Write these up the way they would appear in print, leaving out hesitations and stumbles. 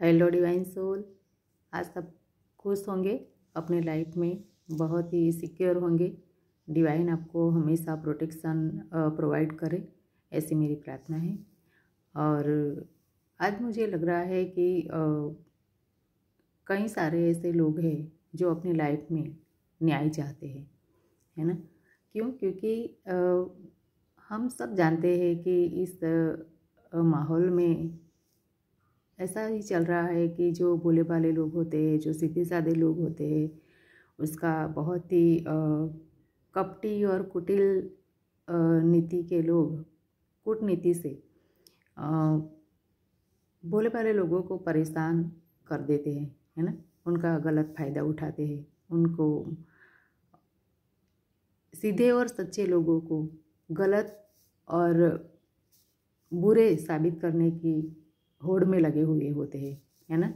Hello divine soul. आज सब खुश होंगे, अपने लाइफ में बहुत ही सिक्योर होंगे। डिवाइन आपको हमेशा प्रोटेक्शन प्रोवाइड करे, ऐसी मेरी प्रार्थना है। और आज मुझे लग रहा है कि कई सारे ऐसे लोग हैं जो अपनी लाइफ में न्याय चाहते हैं, है ना। क्यों? क्योंकि हम सब जानते हैं कि इस माहौल में ऐसा ही चल रहा है कि जो भोले भाले लोग होते हैं, जो सीधे साधे लोग होते हैं, उसका बहुत ही कपटी और कुटिल नीति के लोग कूटनीति से भोले भाले लोगों को परेशान कर देते हैं, है ना। उनका गलत फ़ायदा उठाते हैं, उनको सीधे और सच्चे लोगों को गलत और बुरे साबित करने की होड़ में लगे हुए होते हैं, है ना।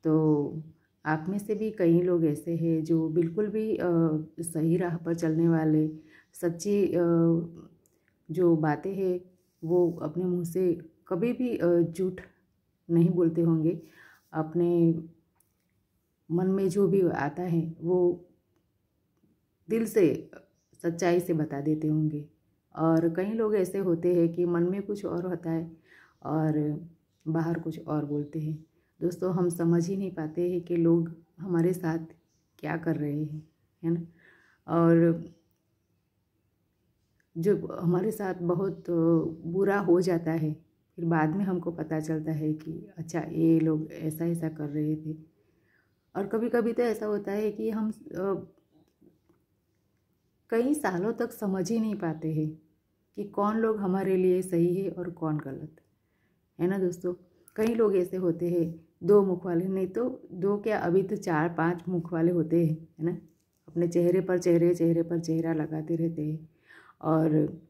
तो आप में से भी कई लोग ऐसे हैं जो बिल्कुल भी सही राह पर चलने वाले, सच्ची जो बातें हैं वो अपने मुंह से कभी भी झूठ नहीं बोलते होंगे। अपने मन में जो भी आता है वो दिल से सच्चाई से बता देते होंगे। और कई लोग ऐसे होते हैं कि मन में कुछ और होता है और बाहर कुछ और बोलते हैं। दोस्तों, हम समझ ही नहीं पाते हैं कि लोग हमारे साथ क्या कर रहे हैं, है ना। और जो हमारे साथ बहुत बुरा हो जाता है, फिर बाद में हमको पता चलता है कि अच्छा, ये लोग ऐसा ऐसा कर रहे थे। और कभी कभी तो ऐसा होता है कि हम कई सालों तक समझ ही नहीं पाते हैं कि कौन लोग हमारे लिए सही है और कौन गलत, है ना। दोस्तों, कई लोग ऐसे होते हैं, दो मुख वाले, नहीं तो दो क्या, अभी तो 4-5 मुख वाले होते हैं, है ना। अपने चेहरे पर चेहरा लगाते रहते हैं और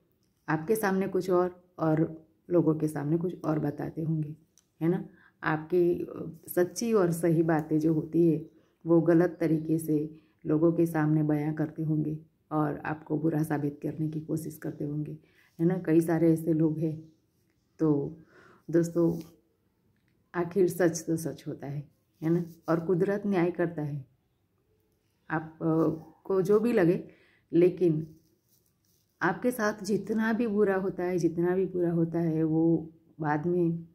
आपके सामने कुछ और लोगों के सामने कुछ और बताते होंगे, है ना। आपकी सच्ची और सही बातें जो होती है वो गलत तरीके से लोगों के सामने बयां करते होंगे और आपको बुरा साबित करने की कोशिश करते होंगे, है ना। कई सारे ऐसे लोग हैं। तो दोस्तों, आखिर सच तो सच होता है ना। और कुदरत न्याय करता है, आप को जो भी लगे, लेकिन आपके साथ जितना भी बुरा होता है वो बाद में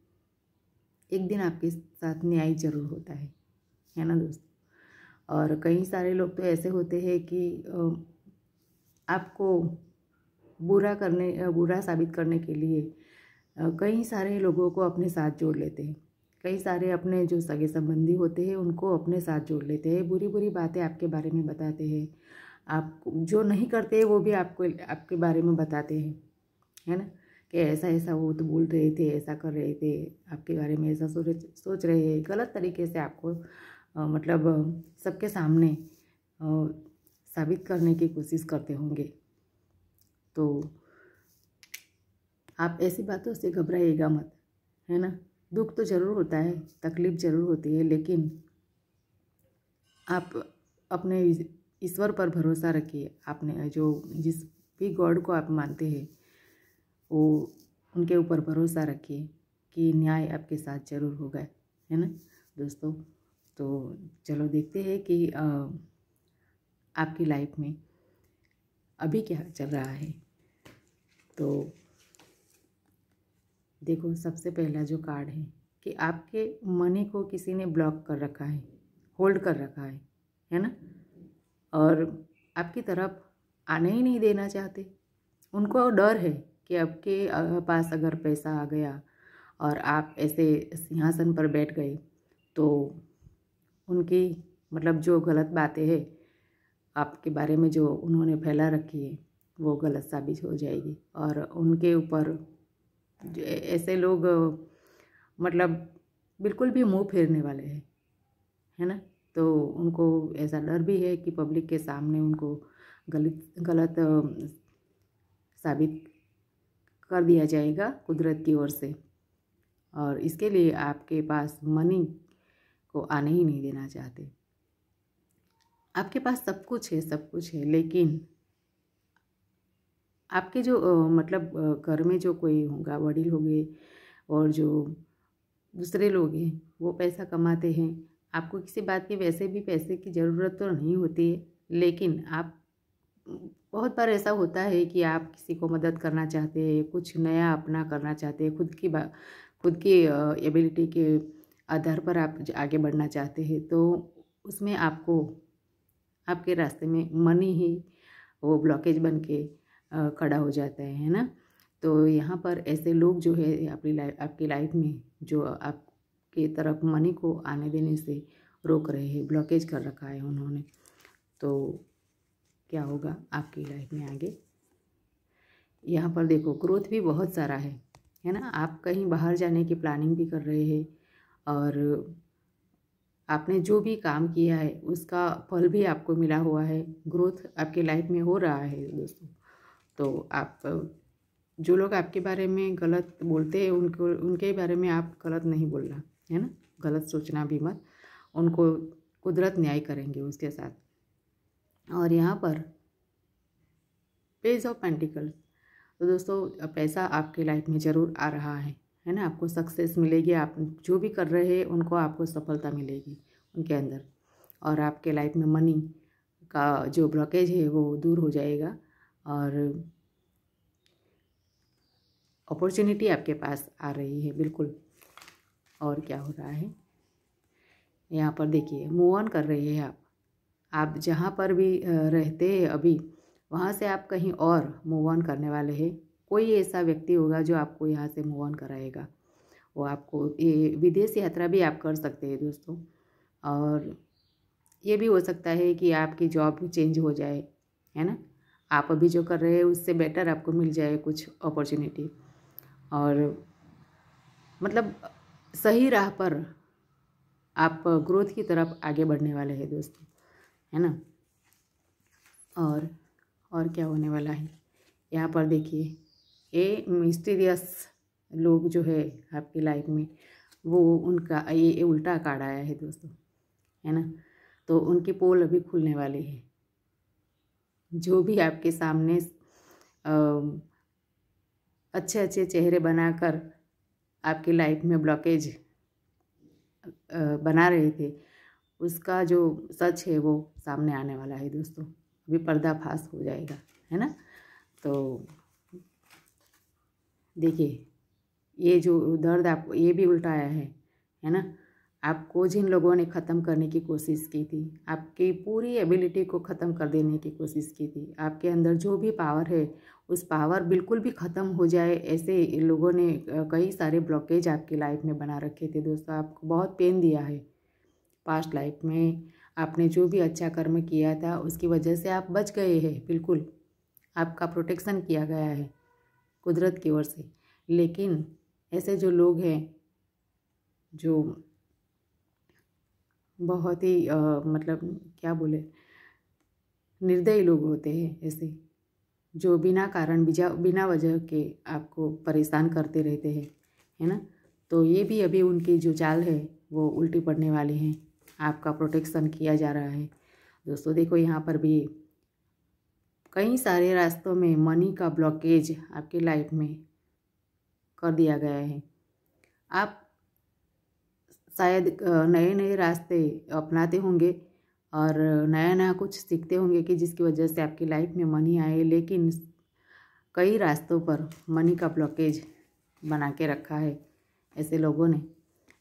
एक दिन आपके साथ न्याय जरूर होता है ना दोस्तों। और कई सारे लोग तो ऐसे होते हैं कि आपको बुरा साबित करने के लिए कई सारे लोगों को अपने साथ जोड़ लेते हैं। कई सारे अपने जो सगे संबंधी होते हैं उनको अपने साथ जोड़ लेते हैं, बुरी बुरी बातें आपके बारे में बताते हैं। आप जो नहीं करते वो भी आपके बारे में बताते हैं, है ना। कि ऐसा ऐसा वो तो बोल रहे थे, ऐसा कर रहे थे, आपके बारे में ऐसा सोच रहे हैं, गलत तरीके से आपको मतलब सबके सामने साबित करने की कोशिश करते होंगे। तो आप ऐसी बातों से घबराइएगा मत, है ना। दुख तो ज़रूर होता है, तकलीफ़ ज़रूर होती है, लेकिन आप अपने ईश्वर पर भरोसा रखिए। आपने जो जिस भी गॉड को आप मानते हैं वो उनके ऊपर भरोसा रखिए कि न्याय आपके साथ ज़रूर होगा, है ना दोस्तों। तो चलो देखते हैं कि आपकी लाइफ में अभी क्या चल रहा है। तो देखो, सबसे पहला जो कार्ड है कि आपके मनी को किसी ने ब्लॉक कर रखा है, होल्ड कर रखा है ना। और आपकी तरफ आने ही नहीं देना चाहते। उनको डर है कि आपके पास अगर पैसा आ गया और आप ऐसे सिंहासन पर बैठ गए तो उनकी मतलब जो गलत बातें हैं आपके बारे में जो उन्होंने फैला रखी है वो गलत साबित हो जाएगी। और उनके ऊपर ऐसे लोग मतलब बिल्कुल भी मुंह फेरने वाले हैं, है ना। तो उनको ऐसा डर भी है कि पब्लिक के सामने उनको गलत साबित कर दिया जाएगा कुदरत की ओर से। और इसके लिए आपके पास मनी को आने ही नहीं देना चाहते। आपके पास सब कुछ है, लेकिन आपके जो मतलब घर में जो कोई होगा, वडील होंगे और जो दूसरे लोग हैं वो पैसा कमाते हैं, आपको किसी बात की वैसे भी पैसे की ज़रूरत तो नहीं होती है, लेकिन आप बहुत बार ऐसा होता है कि आप किसी को मदद करना चाहते हैं, कुछ नया अपना करना चाहते हैं, खुद की एबिलिटी के आधार पर आप आगे बढ़ना चाहते हैं, तो उसमें आपको आपके रास्ते में मनी ही वो ब्लॉकेज बन के खड़ा हो जाता है ना। तो यहाँ पर ऐसे लोग जो है आपकी लाइफ में जो आपकी तरफ मनी को आने देने से रोक रहे हैं, ब्लॉकेज कर रखा है उन्होंने, तो क्या होगा आपकी लाइफ में आगे। यहाँ पर देखो ग्रोथ भी बहुत सारा है ना। आप कहीं बाहर जाने की प्लानिंग भी कर रहे हैं और आपने जो भी काम किया है उसका फल भी आपको मिला हुआ है, ग्रोथ आपकी लाइफ में हो रहा है दोस्तों। तो आप जो लोग आपके बारे में गलत बोलते हैं उनके बारे में आप गलत नहीं बोलना है ना, गलत सोचना भी मत, उनको कुदरत न्याय करेंगे उसके साथ। और यहाँ पर पेज ऑफ पेंटिकल्स, तो दोस्तों पैसा आपकी लाइफ में ज़रूर आ रहा है ना, आपको सक्सेस मिलेगी, आप जो भी कर रहे हैं उनको आपको सफलता मिलेगी उनके अंदर, और आपके लाइफ में मनी का जो ब्लॉकेज है वो दूर हो जाएगा और अपॉर्चुनिटी आपके पास आ रही है बिल्कुल। और क्या हो रहा है यहाँ पर देखिए, मूव ऑन कर रहे हैं आप जहाँ पर भी रहते हैं अभी वहाँ से आप कहीं और मूव ऑन करने वाले हैं। कोई ऐसा व्यक्ति होगा जो आपको यहाँ से मूव ऑन कराएगा, वो आपको ये विदेश यात्रा भी आप कर सकते हैं दोस्तों। और ये भी हो सकता है कि आपकी जॉब चेंज हो जाए, है ना, आप अभी जो कर रहे हैं उससे बेटर आपको मिल जाए कुछ अपॉर्चुनिटी, और मतलब सही राह पर आप ग्रोथ की तरफ आगे बढ़ने वाले हैं दोस्तों, है ना। और क्या होने वाला है यहाँ पर देखिए, ये मिस्टीरियस लोग जो है आपकी लाइफ में वो उनका ये उल्टा कार्ड आया है दोस्तों, है ना। तो उनके पोल अभी खुलने वाले हैं। जो भी आपके सामने अच्छे अच्छे चेहरे बनाकर आपकी लाइफ में ब्लॉकेज बना रहे थे, उसका जो सच है वो सामने आने वाला है दोस्तों, अभी पर्दाफाश हो जाएगा, है ना। तो देखिए ये जो दर्द आपको ये भी उल्टा आया है ना। आपको जिन लोगों ने ख़त्म करने की कोशिश की थी, आपकी पूरी एबिलिटी को ख़त्म कर देने की कोशिश की थी, आपके अंदर जो भी पावर है उस पावर बिल्कुल भी ख़त्म हो जाए, ऐसे लोगों ने कई सारे ब्लॉकेज आपकी लाइफ में बना रखे थे दोस्तों। आपको बहुत पेन दिया है पास्ट लाइफ में, आपने जो भी अच्छा कर्म किया था उसकी वजह से आप बच गए हैं, बिल्कुल आपका प्रोटेक्शन किया गया है कुदरत की ओर से। लेकिन ऐसे जो लोग हैं जो बहुत ही मतलब क्या बोले, निर्दयी लोग होते हैं ऐसे, जो बिना कारण बिना वजह के आपको परेशान करते रहते हैं, है ना। तो ये भी अभी उनकी जो चाल है वो उल्टी पड़ने वाली है, आपका प्रोटेक्शन किया जा रहा है दोस्तों। देखो यहाँ पर भी कई सारे रास्तों में मनी का ब्लॉकेज आपकी लाइफ में कर दिया गया है। आप शायद नए नए रास्ते अपनाते होंगे और नया नया कुछ सीखते होंगे कि जिसकी वजह से आपकी लाइफ में मनी आए, लेकिन कई रास्तों पर मनी का ब्लॉकेज बना के रखा है ऐसे लोगों ने।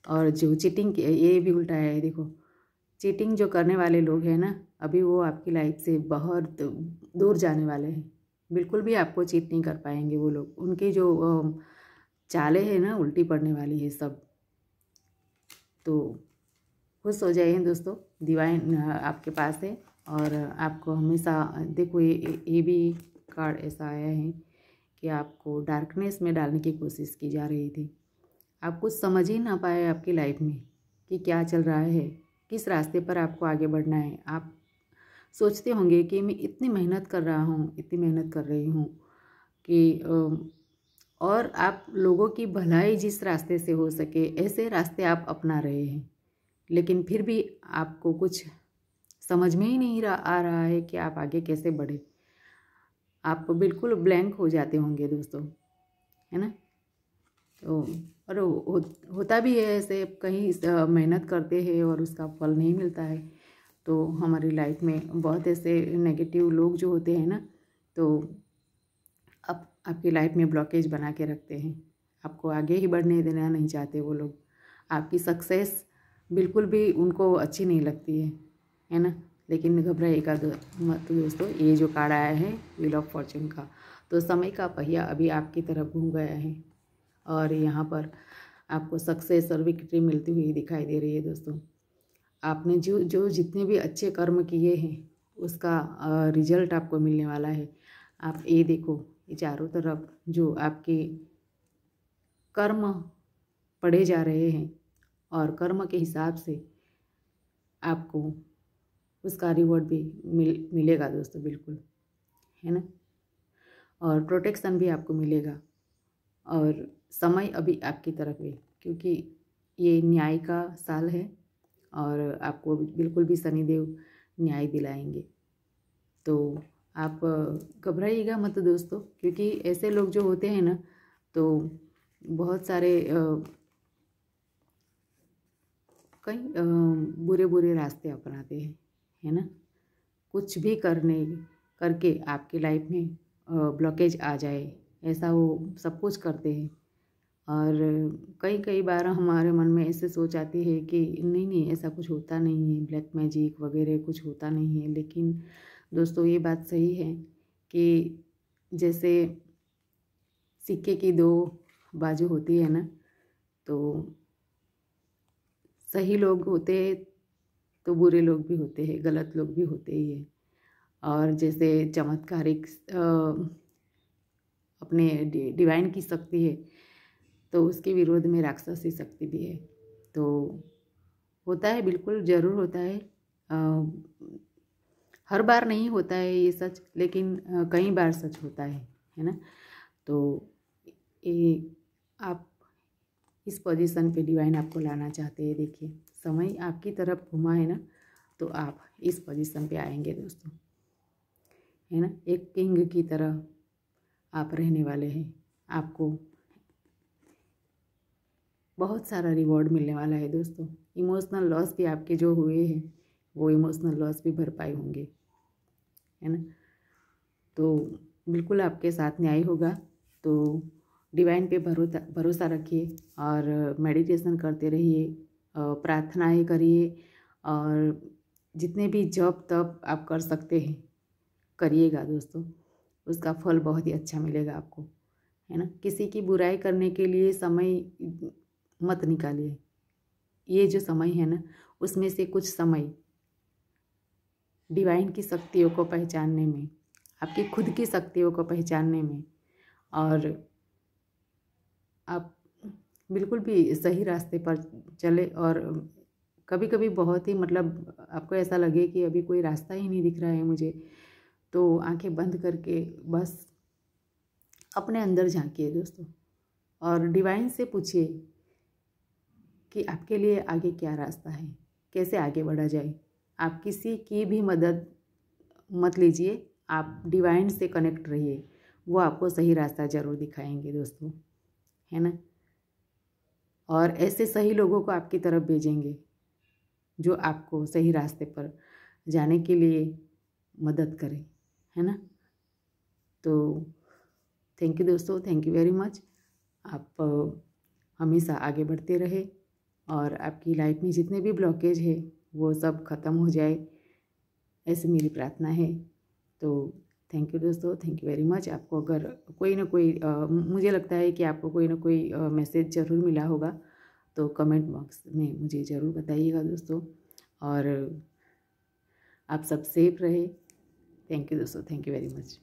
और जो चीटिंग ये भी उल्टा है, देखो चीटिंग जो करने वाले लोग हैं ना, अभी वो आपकी लाइफ से बहुत दूर जाने वाले हैं, बिल्कुल भी आपको चीट नहीं कर पाएंगे वो लोग। उनकी जो चालें हैं ना उल्टी पड़ने वाली है सब। तो खुश हो जाइए दोस्तों, डिवाइन आपके पास है और आपको हमेशा देखो ये भी कार्ड ऐसा आया है कि आपको डार्कनेस में डालने की कोशिश की जा रही थी। आप कुछ समझ ही ना पाए आपकी लाइफ में कि क्या चल रहा है, किस रास्ते पर आपको आगे बढ़ना है। आप सोचते होंगे कि मैं इतनी मेहनत कर रहा हूँ, इतनी मेहनत कर रही हूँ कि और आप लोगों की भलाई जिस रास्ते से हो सके ऐसे रास्ते आप अपना रहे हैं, लेकिन फिर भी आपको कुछ समझ में ही नहीं आ रहा है कि आप आगे कैसे बढ़े। आप बिल्कुल ब्लैंक हो जाते होंगे दोस्तों, है ना। तो और होता भी है ऐसे, कहीं मेहनत करते हैं और उसका फल नहीं मिलता है। तो हमारी लाइफ में बहुत ऐसे नेगेटिव लोग जो होते हैं ना, तो आपकी लाइफ में ब्लॉकेज बना के रखते हैं, आपको आगे ही बढ़ने देना नहीं चाहते वो लोग। आपकी सक्सेस बिल्कुल भी उनको अच्छी नहीं लगती है ना। लेकिन घबराइएगा मत दोस्तों, ये जो कार्ड आया है व्हील ऑफ फॉर्चून का, तो समय का पहिया अभी आपकी तरफ घूम गया है और यहाँ पर आपको सक्सेस और विक्ट्री मिलती हुई दिखाई दे रही है दोस्तों। आपने जो जो जितने भी अच्छे कर्म किए हैं उसका रिजल्ट आपको मिलने वाला है। आप ये देखो, ये चारों तरफ जो आपके कर्म पढ़े जा रहे हैं और कर्म के हिसाब से आपको उसका रिवॉर्ड भी मिलेगा दोस्तों, बिल्कुल, है ना। और प्रोटेक्शन भी आपको मिलेगा और समय अभी आपकी तरफ है, क्योंकि ये न्याय का साल है और आपको बिल्कुल भी शनिदेव न्याय दिलाएंगे। तो आप घबराइएगा मत दोस्तों, क्योंकि ऐसे लोग जो होते हैं ना, तो बहुत सारे कई बुरे बुरे रास्ते अपनाते हैं, है ना। कुछ भी करके आपकी लाइफ में ब्लॉकेज आ जाए, ऐसा वो सब कुछ करते हैं। और कई बार हमारे मन में ऐसे सोच आती है कि नहीं ऐसा कुछ होता नहीं है, ब्लैक मैजिक वगैरह कुछ होता नहीं है। लेकिन दोस्तों ये बात सही है कि जैसे सिक्के की दो बाजू होती है ना, तो सही लोग होते तो बुरे लोग भी होते हैं, गलत लोग भी होते ही हैं। और जैसे चमत्कारिक अपने डिवाइन की शक्ति है, तो उसके विरोध में राक्षसी शक्ति भी है। तो होता है, बिल्कुल ज़रूर होता है। हर बार नहीं होता है ये सच, लेकिन कई बार सच होता है ना। तो ये आप इस पोजीशन पे डिवाइन आपको लाना चाहते हैं। देखिए, समय आपकी तरफ घुमा है ना, तो आप इस पोजीशन पे आएंगे दोस्तों, है ना। एक किंग की तरह आप रहने वाले हैं। आपको बहुत सारा रिवॉर्ड मिलने वाला है दोस्तों। इमोशनल लॉस भी आपके जो हुए हैं, वो इमोशनल लॉस भी भरपाई होंगे, है ना। तो बिल्कुल आपके साथ न्याय होगा। तो डिवाइन पे भरोसा रखिए और मेडिटेशन करते रहिए, प्रार्थनाएं करिए और जितने भी जप तप आप कर सकते हैं करिएगा दोस्तों। उसका फल बहुत ही अच्छा मिलेगा आपको, है ना। किसी की बुराई करने के लिए समय मत निकालिए। ये जो समय है ना, उसमें से कुछ समय डिवाइन की शक्तियों को पहचानने में, आपकी खुद की शक्तियों को पहचानने में, और आप बिल्कुल भी सही रास्ते पर चले। और कभी कभी बहुत ही मतलब आपको ऐसा लगे कि अभी कोई रास्ता ही नहीं दिख रहा है मुझे, तो आंखें बंद करके बस अपने अंदर झांकिए दोस्तों और डिवाइन से पूछिए कि आपके लिए आगे क्या रास्ता है, कैसे आगे बढ़ा जाए। आप किसी की भी मदद मत लीजिए, आप डिवाइन से कनेक्ट रहिए, वो आपको सही रास्ता ज़रूर दिखाएंगे दोस्तों, है ना। और ऐसे सही लोगों को आपकी तरफ भेजेंगे जो आपको सही रास्ते पर जाने के लिए मदद करें, है ना। तो थैंक यू दोस्तों, थैंक यू वेरी मच। आप हमेशा आगे बढ़ते रहे और आपकी लाइफ में जितने भी ब्लॉकेज है वो सब ख़त्म हो जाए, ऐसी मेरी प्रार्थना है। तो थैंक यू दोस्तों, थैंक यू वेरी मच। आपको अगर कोई ना कोई मुझे लगता है कि आपको कोई ना कोई मैसेज ज़रूर मिला होगा, तो कमेंट बॉक्स में मुझे ज़रूर बताइएगा दोस्तों। और आप सब सेफ रहे। थैंक यू दोस्तों, थैंक यू वेरी मच।